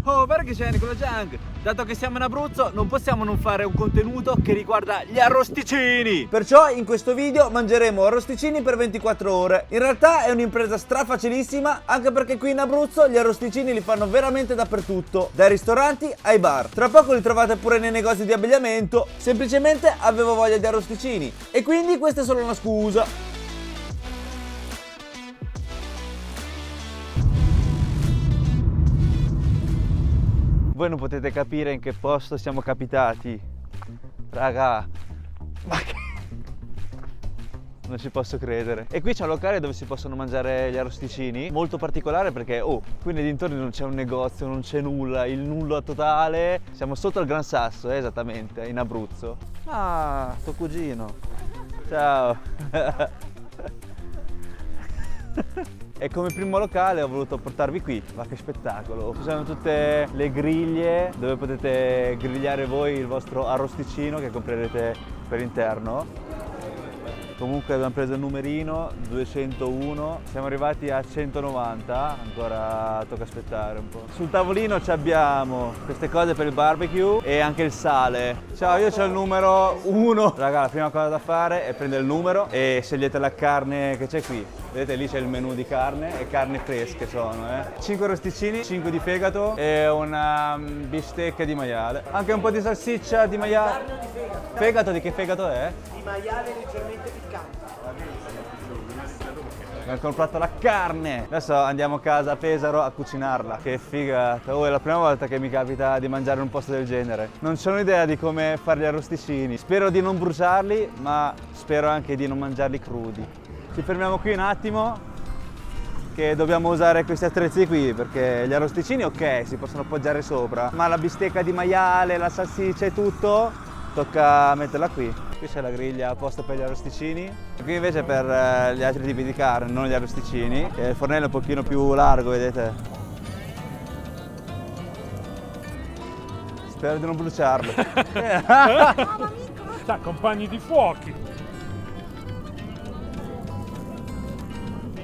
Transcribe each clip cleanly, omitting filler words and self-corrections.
Oh, guarda che c'è Nicola Junk! Dato che siamo in Abruzzo, non possiamo non fare un contenuto che riguarda gli arrosticini! Perciò in questo video mangeremo arrosticini per 24 ore. In realtà è un'impresa strafacilissima, anche perché qui in Abruzzo gli arrosticini li fanno veramente dappertutto, dai ristoranti ai bar. Tra poco li trovate pure nei negozi di abbigliamento. Semplicemente avevo voglia di arrosticini e quindi questa è solo una scusa. Voi non potete capire in che posto siamo capitati. Raga, ma che... non ci posso credere. E qui c'è un locale dove si possono mangiare gli arrosticini, molto particolare perché, qui nei dintorni non c'è un negozio, non c'è nulla, il nulla totale. Siamo sotto il Gran Sasso, esattamente, in Abruzzo. Ah, tuo cugino. Ciao. E come primo locale ho voluto portarvi qui, ma che spettacolo! Ci sono tutte le griglie dove potete grigliare voi il vostro arrosticino che comprerete per interno. Comunque abbiamo preso il numerino 201, siamo arrivati a 190, ancora tocca aspettare un po'. Sul tavolino ci abbiamo queste cose per il barbecue e anche il sale. Ciao, io c'ho il numero 1. Raga, la prima cosa da fare è prendere il numero e scegliete la carne che c'è qui. Vedete, lì c'è il menù di carne e carni fresche sono, 5 rosticini, 5 di fegato e una bistecca di maiale. Anche un po' di salsiccia di maiale. Carne o di fegato? Fegato di che fegato è? Di maiale leggermente piccante. Abbiamo comprato la carne. Adesso andiamo a casa a Pesaro a cucinarla. Che figata. È la prima volta che mi capita di mangiare in un posto del genere. Non ho idea di come fare gli arrosticini. Spero di non bruciarli, ma spero anche di non mangiarli crudi. Ci fermiamo qui un attimo che dobbiamo usare questi attrezzi qui perché gli arrosticini ok, si possono appoggiare sopra, ma la bistecca di maiale, la salsiccia e tutto tocca metterla qui. Qui c'è la griglia apposta per gli arrosticini. Qui invece per gli altri tipi di carne, non gli arrosticini. E il fornello è un pochino più largo, vedete? Spero di non bruciarlo. Sta compagni di fuochi.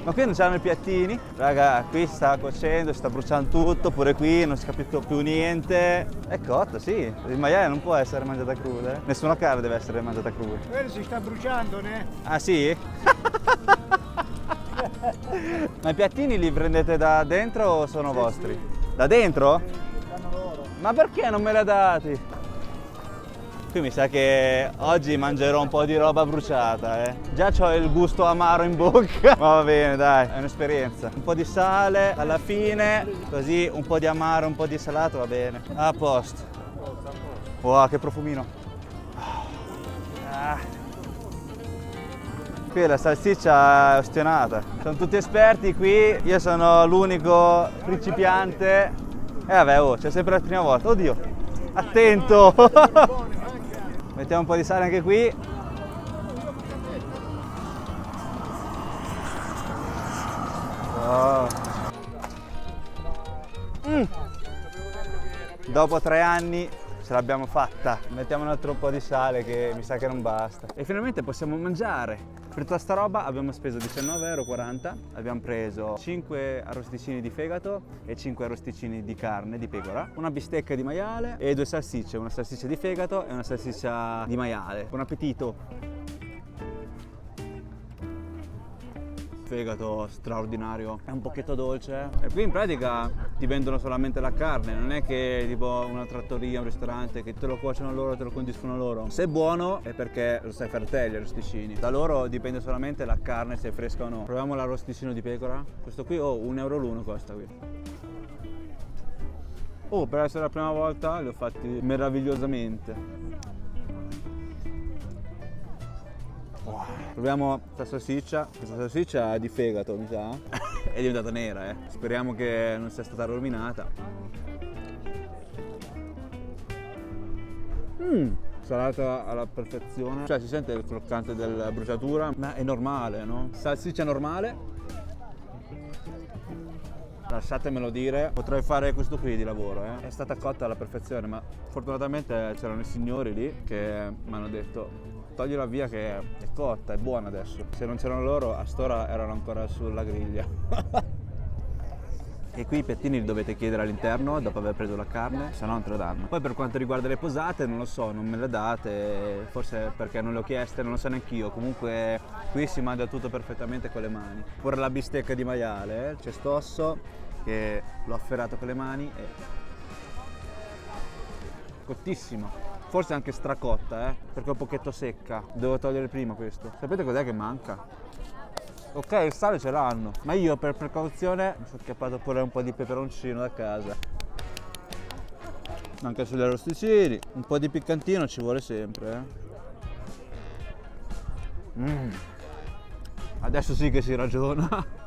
Ma qui non c'erano i piattini? Raga, qui sta cuocendo, sta bruciando tutto, pure qui non si capisce più niente. È cotta, sì. Il maiale non può essere mangiata cruda, Nessuna carne deve essere mangiata cruda. Quello si sta bruciando, ne? Ah sì? Ma i piattini li prendete da dentro o sono vostri? Da dentro? Fanno loro. Ma perché non me li ha dati? Qui mi sa che oggi mangerò un po' di roba bruciata, Già ho il gusto amaro in bocca. Ma va bene, dai, è un'esperienza. Un po' di sale alla fine, così un po' di amaro, un po' di salato, va bene. A posto. Wow, che profumino. Ah. Qui la salsiccia è ostionata. Sono tutti esperti qui, io sono l'unico principiante. E vabbè, c'è sempre la prima volta. Oddio, attento! Mettiamo un po' di sale anche qui. Oh. Dopo 3 anni ce l'abbiamo fatta. Mettiamo un altro po' di sale che mi sa che non basta. E finalmente possiamo mangiare. Per tutta sta roba abbiamo speso 19,40 €, abbiamo preso 5 arrosticini di fegato e 5 arrosticini di carne di pecora, una bistecca di maiale e 2 salsicce, una salsiccia di fegato e una salsiccia di maiale. Buon appetito! Fegato straordinario, è un pochetto dolce e qui in pratica ti vendono solamente la carne, non è che tipo una trattoria, un ristorante che te lo cuociono loro, te lo condiscono loro. Se è buono è perché lo sai fare te gli arrosticini, da loro dipende solamente la carne se è fresca o no. Proviamo l'arrosticino di pecora, questo qui €1 l'uno costa qui. Per essere la prima volta li ho fatti meravigliosamente. Proviamo questa salsiccia è di fegato mi sa, è diventata nera speriamo che non sia stata rovinata. Salata alla perfezione, cioè si sente il croccante della bruciatura, ma è normale, no? Salsiccia normale. Lasciatemelo dire, potrei fare questo qui di lavoro, È stata cotta alla perfezione, ma fortunatamente c'erano i signori lì che mi hanno detto toglila via che è cotta, è buona adesso. Se non c'erano loro, a st'ora erano ancora sulla griglia. E qui i piattini li dovete chiedere all'interno dopo aver preso la carne, se no non te lo danno. Poi per quanto riguarda le posate, non lo so, non me le date, forse perché non le ho chieste, non lo so neanch'io. Comunque qui si mangia tutto perfettamente con le mani. Pure la bistecca di maiale, c'è st'osso che l'ho afferrato con le mani e... cottissima. Forse anche stracotta, perché è un pochetto secca. Devo togliere prima questo. Sapete cos'è che manca? Ok, il sale ce l'hanno, ma io per precauzione mi sono scappato pure un po' di peperoncino da casa. Anche sugli arrosticini, un po' di piccantino ci vuole sempre. Adesso sì che si ragiona.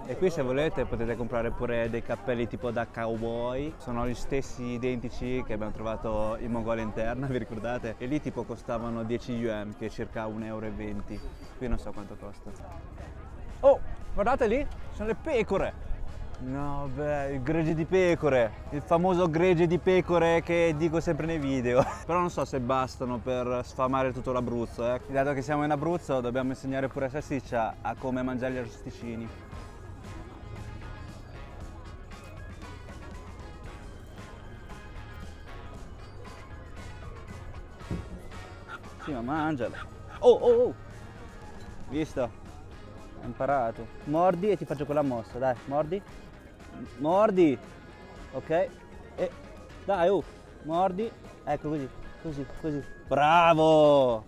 E qui se volete potete comprare pure dei cappelli tipo da cowboy, sono gli stessi identici che abbiamo trovato in Mongolia Interna, vi ricordate? E lì tipo costavano 10 yuan, che è circa 1,20 euro. Qui non so quanto costa. Oh, guardate lì, sono le pecore! No, beh, il gregge di pecore, il famoso gregge di pecore che dico sempre nei video. Però non so se bastano per sfamare tutto l'Abruzzo, Dato che siamo in Abruzzo dobbiamo insegnare pure a Salsiccia a come mangiare gli arrosticini. Sì, ma mangiala. Oh! Visto? Hai imparato. Mordi e ti faccio quella mossa, dai, mordi. Mordi. Ok. E dai, mordi. Ecco così. Bravo!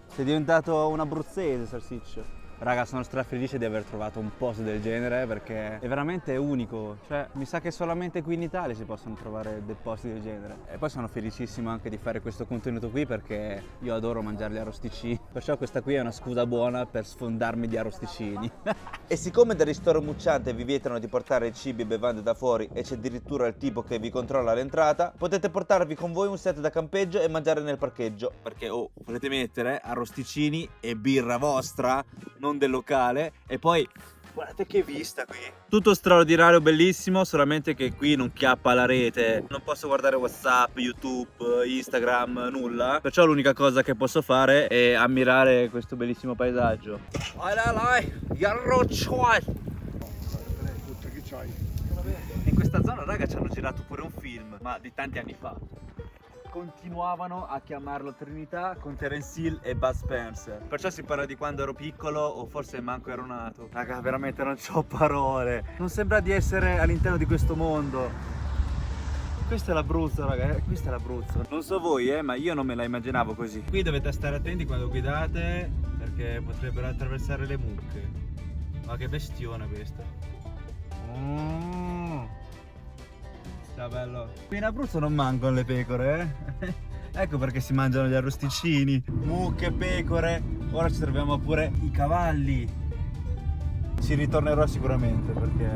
Sei diventato un abruzzese, Salsiccio. Raga, sono strafelice di aver trovato un posto del genere perché è veramente unico. Cioè, mi sa che solamente qui in Italia si possono trovare dei posti del genere. E poi sono felicissimo anche di fare questo contenuto qui perché io adoro mangiare gli arrosticini. Perciò questa qui è una scusa buona per sfondarmi di arrosticini. E siccome dal ristoro Mucciante vi vietano di portare cibi e bevande da fuori e c'è addirittura il tipo che vi controlla all'entrata, potete portarvi con voi un set da campeggio e mangiare nel parcheggio. Perché volete mettere arrosticini e birra vostra, non del locale, e poi guardate che vista qui. Tutto straordinario, bellissimo, solamente che qui non chiappa la rete, non posso guardare WhatsApp, YouTube, Instagram, nulla. Perciò l'unica cosa che posso fare è ammirare questo bellissimo paesaggio. In questa zona, raga, ci hanno girato pure un film, ma di tanti anni fa. Continuavano a chiamarlo Trinità con Terence Hill e Bud Spencer. Perciò si parla di quando ero piccolo o forse manco ero nato. Raga, veramente non c'ho parole. Non sembra di essere all'interno di questo mondo. Questo è l'Abruzzo, raga, questo è l'Abruzzo. Non so voi, ma io non me la immaginavo così. Qui dovete stare attenti quando guidate perché potrebbero attraversare le mucche. Ma che bestione questa. Ciao bello. Qui in Abruzzo non mancano le pecore, Ecco perché si mangiano gli arrosticini, mucche, pecore. Ora ci troviamo pure i cavalli. Ci ritornerò sicuramente perché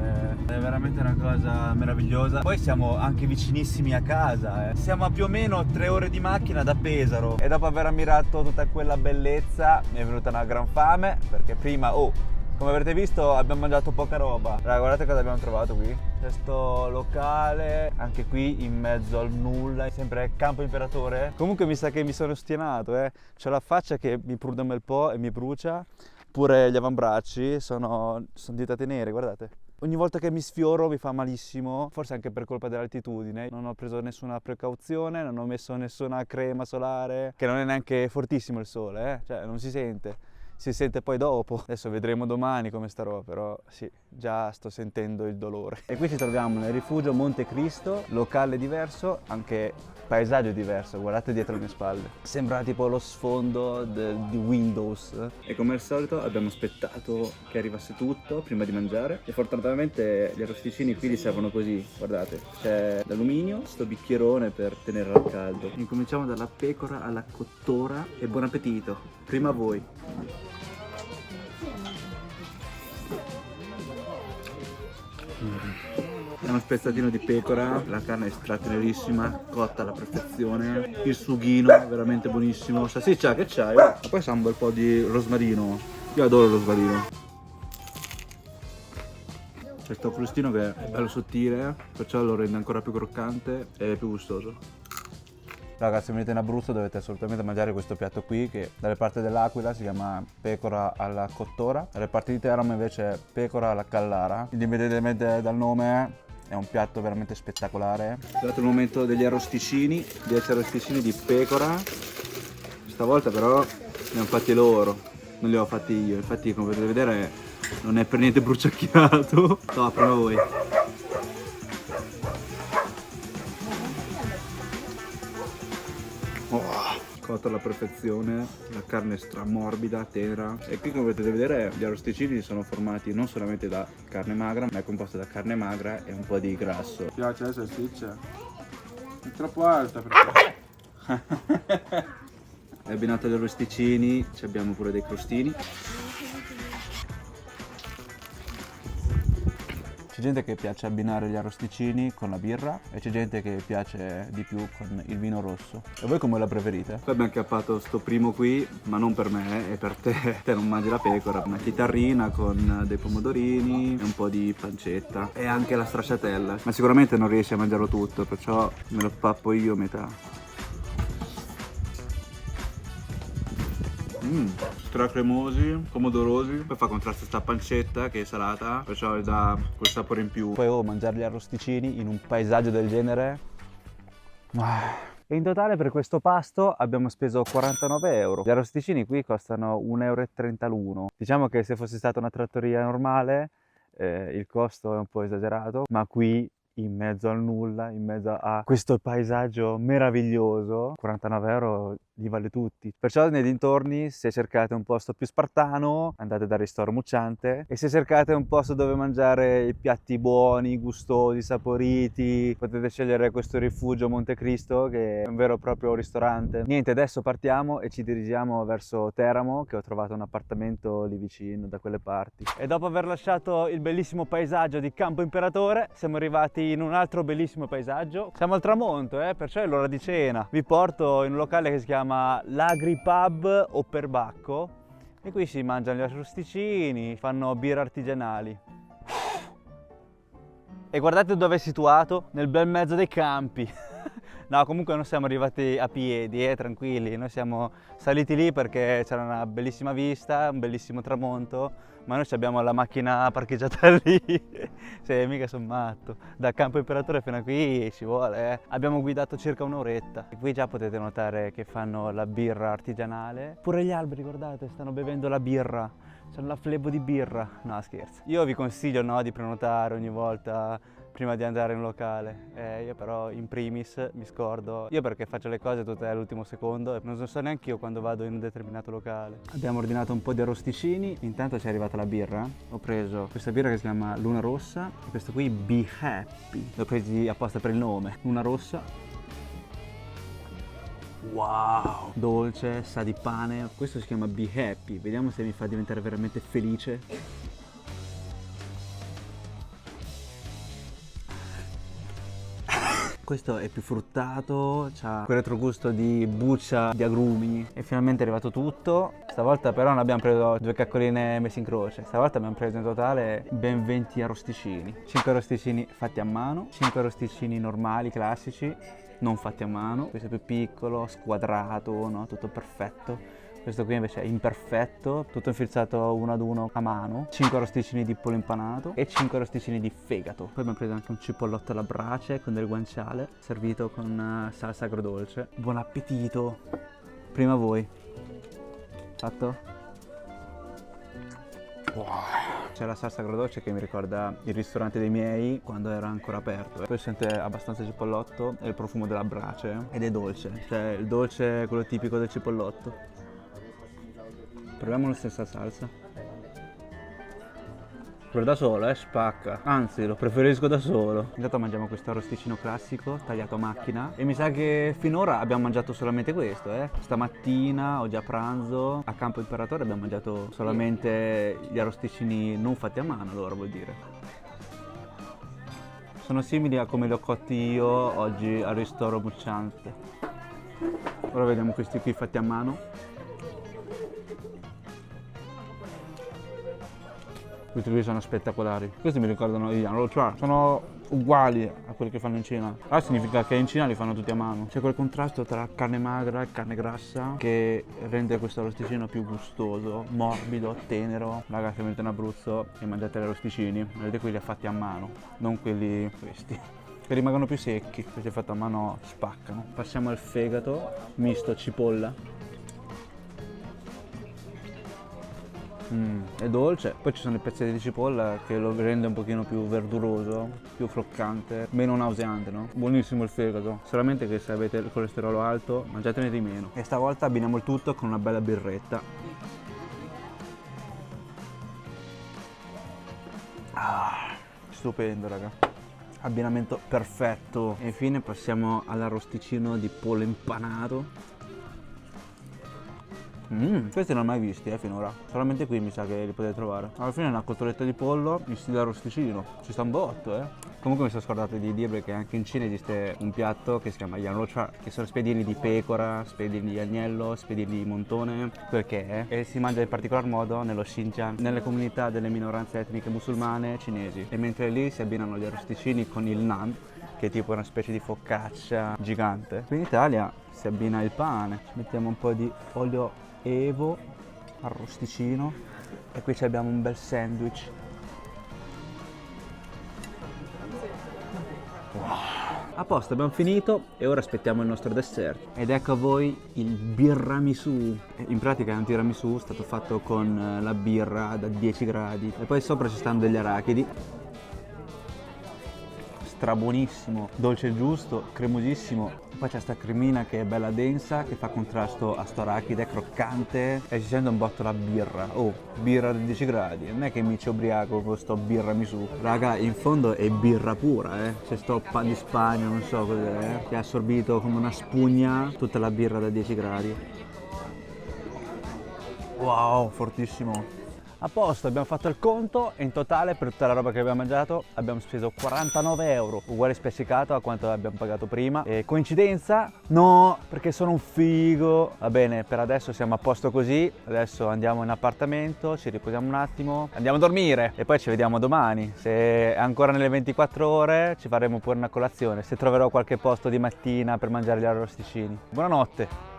è veramente una cosa meravigliosa. Poi siamo anche vicinissimi a casa, Siamo a più o meno 3 ore di macchina da Pesaro. E dopo aver ammirato tutta quella bellezza mi è venuta una gran fame perché prima, come avrete visto abbiamo mangiato poca roba. Raga, guardate cosa abbiamo trovato qui. Questo locale, anche qui in mezzo al nulla, sempre Campo Imperatore. Comunque mi sa che mi sono ostinato, C'ho la faccia che mi prude un bel po' e mi brucia. Pure gli avambracci sono diventate nere, guardate. Ogni volta che mi sfioro mi fa malissimo, forse anche per colpa dell'altitudine. Non ho preso nessuna precauzione, non ho messo nessuna crema solare, che non è neanche fortissimo il sole, Cioè non si sente. Si sente poi dopo. Adesso vedremo domani come starò, però sì, già sto sentendo il dolore. E qui ci troviamo nel rifugio Monte Cristo, locale diverso, anche paesaggio diverso, guardate dietro le mie spalle. Sembra tipo lo sfondo di Windows. E come al solito abbiamo aspettato che arrivasse tutto prima di mangiare e fortunatamente gli arrosticini qui li servono così, guardate. C'è l'alluminio, sto bicchierone per tenerlo al caldo. Incominciamo dalla pecora alla cottura e buon appetito. Prima voi. È uno spezzatino di pecora, la carne è stratenerissima, cotta alla perfezione, il sughino veramente buonissimo. Salsiccia, che c'hai? Ma poi sa un bel po' di rosmarino, io adoro il rosmarino. C'è sto crostino che è bello sottile, perciò lo rende ancora più croccante e più gustoso. Ragazzi, se venite in Abruzzo dovete assolutamente mangiare questo piatto qui, che dalle parti dell'Aquila si chiama pecora alla cottora, dalle parti di Teramo invece pecora alla callara. Indipendentemente dal nome è un piatto veramente spettacolare. È arrivato il momento degli arrosticini, 10 arrosticini di pecora. Stavolta però li hanno fatti loro, non li ho fatti io, infatti come potete vedere non è per niente bruciacchiato. No, prima voi. Cotto alla perfezione, la carne è stramorbida, tenera. E qui come potete vedere gli arrosticini sono formati non solamente da carne magra, ma è composto da carne magra e un po' di grasso. Ti piace la salsiccia? È troppo alta perché... E abbinato agli arrosticini ci abbiamo pure dei crostini. C'è gente che piace abbinare gli arrosticini con la birra e c'è gente che piace di più con il vino rosso. E voi come la preferite? Poi abbiamo acchiappato sto primo qui, ma non per me, è per te. Te non mangi la pecora. Una chitarrina con dei pomodorini e un po' di pancetta. E anche la stracciatella. Ma sicuramente non riesci a mangiarlo tutto, perciò me lo pappo io metà. Stracremosi, pomodorosi, poi fa contrasto sta pancetta che è salata, perciò dà quel sapore in più. Poi mangiare gli arrosticini in un paesaggio del genere. E in totale per questo pasto abbiamo speso 49 euro. Gli arrosticini qui costano 1,30 euro l'uno. Diciamo che se fosse stata una trattoria normale il costo è un po' esagerato, ma qui in mezzo al nulla, in mezzo a questo paesaggio meraviglioso, 49 euro li vale tutti. Perciò nei dintorni, se cercate un posto più spartano, andate dal Ristoro Mucciante, e se cercate un posto dove mangiare i piatti buoni, gustosi, saporiti, potete scegliere questo rifugio Montecristo, che è un vero e proprio ristorante. Niente, adesso partiamo e ci dirigiamo verso Teramo, che ho trovato un appartamento lì vicino, da quelle parti. E dopo aver lasciato il bellissimo paesaggio di Campo Imperatore, siamo arrivati in un altro bellissimo paesaggio. Siamo al tramonto, perciò è l'ora di cena. Vi porto in un locale che si chiama l'Agripub o Perbacco e qui si mangiano gli arrosticini, fanno birre artigianali. E guardate dove è situato, nel bel mezzo dei campi. No, comunque non siamo arrivati a piedi, tranquilli, noi siamo saliti lì perché c'era una bellissima vista, un bellissimo tramonto, ma noi abbiamo la macchina parcheggiata lì. Sì, mica sono matto. Da Campo Imperatore fino a qui ci vuole, Abbiamo guidato circa un'oretta. E qui già potete notare che fanno la birra artigianale. Pure gli alberi, guardate, stanno bevendo la birra. C'hanno la flebo di birra. No, scherzo. Io vi consiglio, di prenotare ogni volta prima di andare in locale. Io però in primis mi scordo. Io perché faccio le cose tutte all'ultimo secondo e non so neanche io quando vado in un determinato locale. Abbiamo ordinato un po' di arrosticini. Intanto ci è arrivata la birra. Ho preso questa birra che si chiama Luna Rossa e questa qui Be Happy. L'ho presi apposta per il nome. Luna Rossa. Wow! Dolce, sa di pane. Questo si chiama Be Happy. Vediamo se mi fa diventare veramente felice. Questo è più fruttato, ha quel retrogusto di buccia di agrumi e finalmente è arrivato tutto. Stavolta però non abbiamo preso 2 caccoline messe in croce, stavolta abbiamo preso in totale ben 20 arrosticini. 5 arrosticini fatti a mano, 5 arrosticini normali, classici, non fatti a mano. Questo è più piccolo, squadrato, no? Tutto perfetto. Questo qui invece è imperfetto, tutto infilzato uno ad uno a mano. 5 arrosticini di pollo impanato e 5 arrosticini di fegato. Poi abbiamo preso anche un cipollotto alla brace con del guanciale, servito con salsa agrodolce. Buon appetito! Prima voi. Fatto? Wow. C'è la salsa agrodolce che mi ricorda il ristorante dei miei quando era ancora aperto. Poi sente abbastanza cipollotto e il profumo della brace ed è dolce. Cioè il dolce è quello tipico del cipollotto. Proviamo la stessa salsa. Quello da solo, spacca. Anzi, lo preferisco da solo. Intanto mangiamo questo arrosticino classico, tagliato a macchina. E mi sa che finora abbiamo mangiato solamente questo, Stamattina, oggi a pranzo, a Campo Imperatore abbiamo mangiato solamente gli arrosticini non fatti a mano, allora vuol dire. Sono simili a come li ho cotti io oggi al Ristoro Mucciante. Ora vediamo questi qui fatti a mano. Questi qui sono spettacolari. Questi mi ricordano i Jan Rochar. Sono uguali a quelli che fanno in Cina. Allora significa che in Cina li fanno tutti a mano. C'è quel contrasto tra carne magra e carne grassa che rende questo arrosticino più gustoso, morbido, tenero. Raga, se venite in Abruzzo e mangiate gli arrosticini, vedete quelli fatti a mano, non quelli questi, che rimangono più secchi. Questi fatti a mano spaccano. Passiamo al fegato misto cipolla. È dolce, poi ci sono i pezzetti di cipolla che lo rende un pochino più verduroso, più croccante, meno nauseante, no? Buonissimo il fegato, solamente che se avete il colesterolo alto mangiatene di meno. E stavolta abbiniamo il tutto con una bella birretta. Stupendo, raga. Abbinamento perfetto. E infine passiamo all'arrosticino di pollo impanato. Questi non li ho mai visti finora, solamente qui mi sa che li potete trovare. Alla fine è una cotoletta di pollo in stile arrosticino, ci sta un botto. Comunque mi sono scordato di dirvi che anche in Cina esiste un piatto che si chiama Yanluocha, che sono spiedini di pecora, spiedini di agnello, spiedini di montone, quel che è, e si mangia in particolar modo nello Xinjiang, nelle comunità delle minoranze etniche musulmane cinesi, e mentre lì si abbinano gli arrosticini con il naan, che è tipo una specie di focaccia gigante. Qui in Italia si abbina il pane, ci mettiamo un po' di olio Evo, arrosticino, e qui abbiamo un bel sandwich. Wow. A posto, abbiamo finito e ora aspettiamo il nostro dessert. Ed ecco a voi il birramisù. In pratica è un tiramisù stato fatto con la birra da 10 gradi e poi sopra ci stanno degli arachidi. Strabuonissimo, dolce giusto, cremosissimo. Poi c'è sta cremina che è bella densa, che fa contrasto a sto arachide, croccante, e si sente un botto la birra. Oh, birra da 10 gradi, non è che mi ci ubriaco con sto birramisù. Raga, in fondo è birra pura, C'è sto pan di Spagna, non so cos'è, che ha assorbito come una spugna tutta la birra da 10 gradi. Wow, fortissimo. A posto, abbiamo fatto il conto e in totale per tutta la roba che abbiamo mangiato abbiamo speso 49 euro, uguale spiaccicato a quanto abbiamo pagato prima. E coincidenza? No, perché sono un figo. Va bene, per adesso siamo a posto così, adesso andiamo in appartamento, ci riposiamo un attimo, andiamo a dormire e poi ci vediamo domani. Se è ancora nelle 24 ore ci faremo pure una colazione, se troverò qualche posto di mattina per mangiare gli arrosticini. Buonanotte!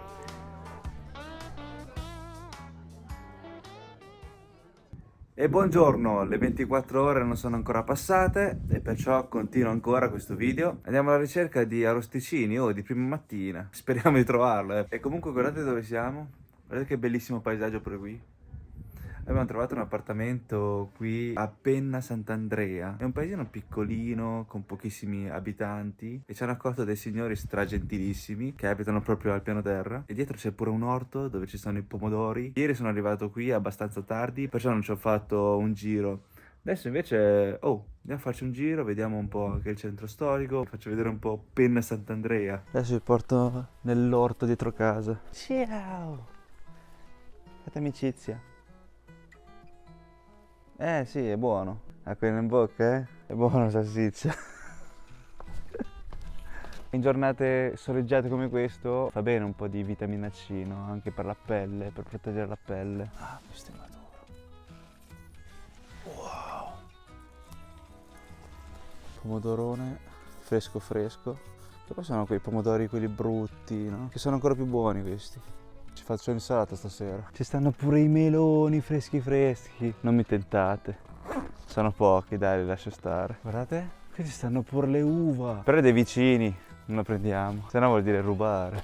E buongiorno, le 24 ore non sono ancora passate e perciò continuo ancora questo video. Andiamo alla ricerca di arrosticini di prima mattina, speriamo di trovarlo. E comunque guardate dove siamo, guardate che bellissimo paesaggio pure qui. Abbiamo trovato un appartamento qui a Penna Sant'Andrea, è un paesino piccolino con pochissimi abitanti e ci hanno accolto dei signori stragentilissimi che abitano proprio al piano terra e dietro c'è pure un orto dove ci sono i pomodori. Ieri sono arrivato qui abbastanza tardi, perciò non ci ho fatto un giro. Adesso invece, andiamo a farci un giro, vediamo un po' anche il centro storico, faccio vedere un po' Penna Sant'Andrea. Adesso vi porto nell'orto dietro casa. Ciao! Fate amicizia. Sì, è buono. Ha quello in bocca, È buono la salsiccia. In giornate soleggiate come questo fa bene un po' di vitamina C, no? Anche per la pelle, per proteggere la pelle. Ah, questo è maduro. Wow. Pomodorone fresco fresco. E poi sono quei pomodori quelli brutti, no? Che sono ancora più buoni questi. Ci faccio l'insalata stasera. Ci stanno pure i meloni freschi freschi. Non mi tentate. Sono pochi, dai, li lascio stare. Guardate, qui ci stanno pure le uva. Però dei vicini, non lo prendiamo. Se no vuol dire rubare.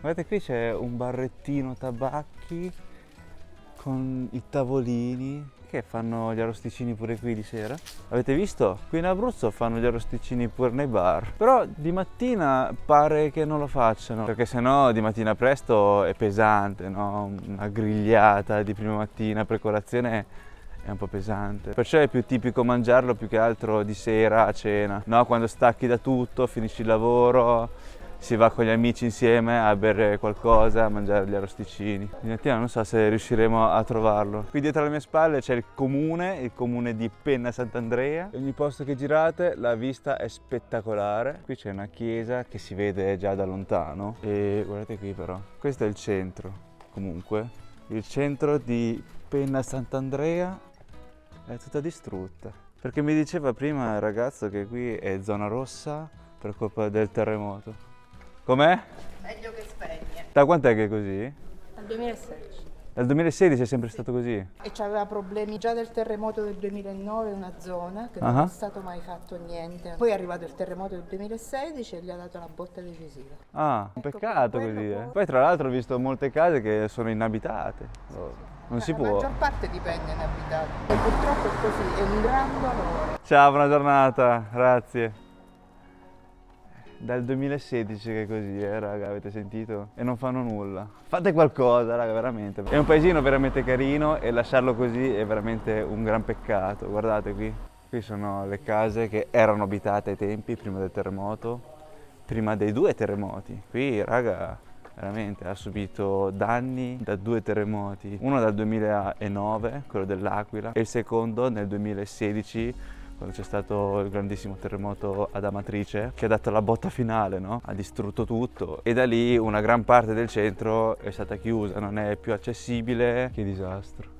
Guardate, qui c'è un barrettino tabacchi con i tavolini che fanno gli arrosticini pure qui di sera. Avete visto? Qui in Abruzzo fanno gli arrosticini pure nei bar. Però di mattina pare che non lo facciano, perché sennò di mattina presto è pesante, no? Una grigliata di prima mattina per colazione è un po' pesante. Perciò è più tipico mangiarlo più che altro di sera a cena, no? Quando stacchi da tutto, finisci il lavoro, si va con gli amici insieme a bere qualcosa, a mangiare gli arrosticini. Di mattina non so se riusciremo a trovarlo. Qui dietro alle mie spalle c'è il comune di Penna Sant'Andrea. Ogni posto che girate la vista è spettacolare. Qui c'è una chiesa che si vede già da lontano. E guardate qui però, questo è il centro. Comunque, il centro di Penna Sant'Andrea è tutta distrutta. Perché mi diceva prima il ragazzo che qui è zona rossa per colpa del terremoto. Com'è? Meglio che spegne. Da quant'è che è così? Dal 2016. Dal 2016 è sempre stato così? E c'aveva problemi già del terremoto del 2009, una zona che non è stato mai fatto niente. Poi è arrivato il terremoto del 2016 e gli ha dato la botta decisiva. Ah, un peccato quello così, poi- Poi tra l'altro ho visto molte case che sono inabitate. Non si La può. maggior parte dipende in abitato. E purtroppo è così, è un gran dolore. Ciao, buona giornata, grazie. Dal 2016 che è così, raga, avete sentito? E non fanno nulla. Fate qualcosa, raga, veramente. È un paesino veramente carino e lasciarlo così è veramente un gran peccato. Guardate qui. Qui sono le case che erano abitate ai tempi, prima del terremoto, prima dei 2 terremoti. Qui, raga, veramente ha subito danni da 2 terremoti. Uno dal 2009, quello dell'Aquila, e il secondo nel 2016, quando c'è stato il grandissimo terremoto ad Amatrice, che ha dato la botta finale, no? Ha distrutto tutto e da lì una gran parte del centro è stata chiusa, non è più accessibile. Che disastro.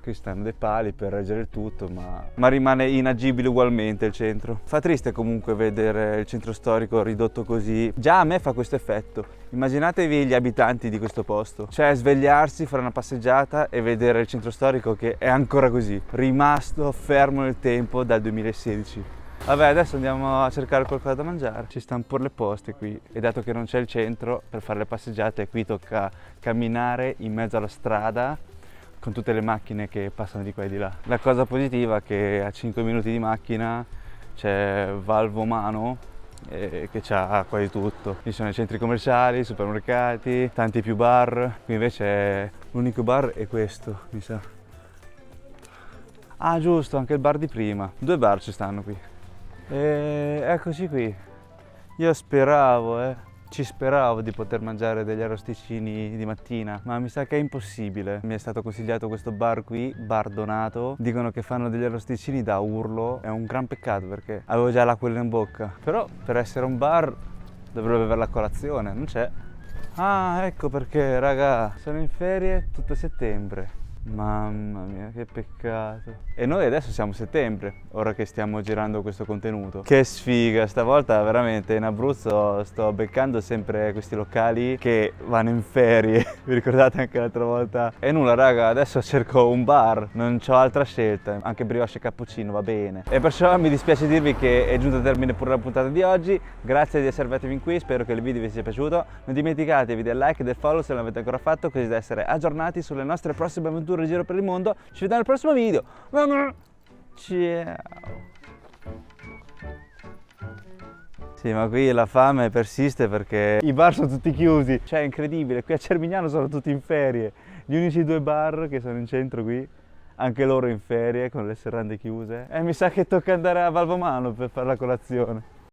Qui stanno dei pali per reggere il tutto, ma rimane inagibile ugualmente il centro. Fa triste comunque vedere il centro storico ridotto così. Già a me fa questo effetto. Immaginatevi gli abitanti di questo posto. Cioè svegliarsi, fare una passeggiata e vedere il centro storico che è ancora così, rimasto fermo nel tempo dal 2016. Vabbè, adesso andiamo a cercare qualcosa da mangiare. Ci stanno pure le poste qui e dato che non c'è il centro per fare le passeggiate, qui tocca camminare in mezzo alla strada con tutte le macchine che passano di qua e di là. La cosa positiva è che a 5 minuti di macchina c'è Valvomano che c'ha quasi tutto. Ci sono i centri commerciali, i supermercati, tanti più bar. Qui invece l'unico bar è questo, mi sa. Ah giusto, anche il bar di prima. 2 bar ci stanno qui. E eccoci qui. Io ci speravo di poter mangiare degli arrosticini di mattina, ma mi sa che è impossibile. Mi è stato consigliato questo bar qui, Bar Donato. Dicono che fanno degli arrosticini da urlo. È un gran peccato perché avevo già l'acquolina in bocca. Però per essere un bar dovrebbe avere la colazione, non c'è. Ah, ecco perché, raga, sono in ferie tutto settembre. Mamma mia, che peccato. E noi adesso siamo a settembre, ora che stiamo girando questo contenuto. Che sfiga, stavolta veramente in Abruzzo sto beccando sempre questi locali che vanno in ferie. Vi ricordate anche l'altra volta? E nulla raga, adesso cerco un bar, non ho altra scelta. Anche brioche e cappuccino va bene. E perciò mi dispiace dirvi che è giunta a termine pure la puntata di oggi. Grazie di essere arrivati fin qui, spero che il video vi sia piaciuto. Non dimenticatevi del like e del follow se non l'avete ancora fatto, così da essere aggiornati sulle nostre prossime avventure in giro per il mondo. Ci vediamo al prossimo video. Ciao. Sì, ma qui la fame persiste perché i bar sono tutti chiusi. Cioè è incredibile, qui a Cermignano sono tutti in ferie. Gli unici 2 bar che sono in centro qui, anche loro in ferie con le serrande chiuse. E mi sa che tocca andare a Valvomano per fare la colazione.